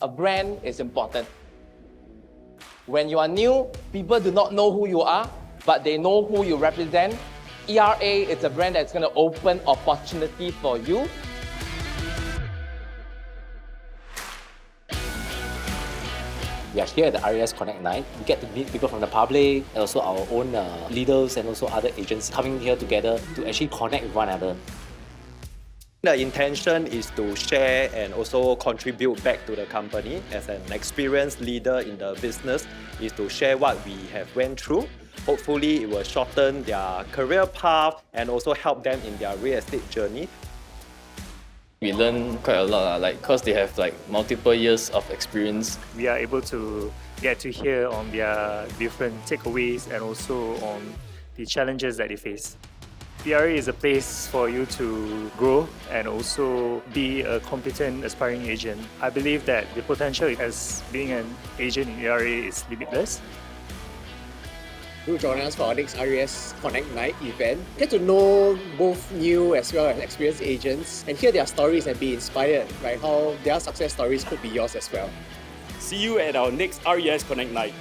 A brand is important. When you are new, people do not know who you are, but they know who you represent. ERA is a brand that's going to open opportunity for you. We are here at the RES Connect Night. We get to meet people from the public and also our own leaders and also other agents coming here together to actually connect with one another. The intention is to share and also contribute back to the company as an experienced leader in the business, is to share what we have went through. Hopefully it will shorten their career path and also help them in their real estate journey. We learn quite a lot, because they have multiple years of experience. We are able to get to hear on their different takeaways and also on the challenges that they face. PRA is a place for you to grow and also be a competent aspiring agent. I believe that the potential as being an agent in ERA is limitless. Do join us for our next RES Connect Night event. Get to know both new as well as experienced agents and hear their stories and be inspired by how their success stories could be yours as well. See you at our next RES Connect Night.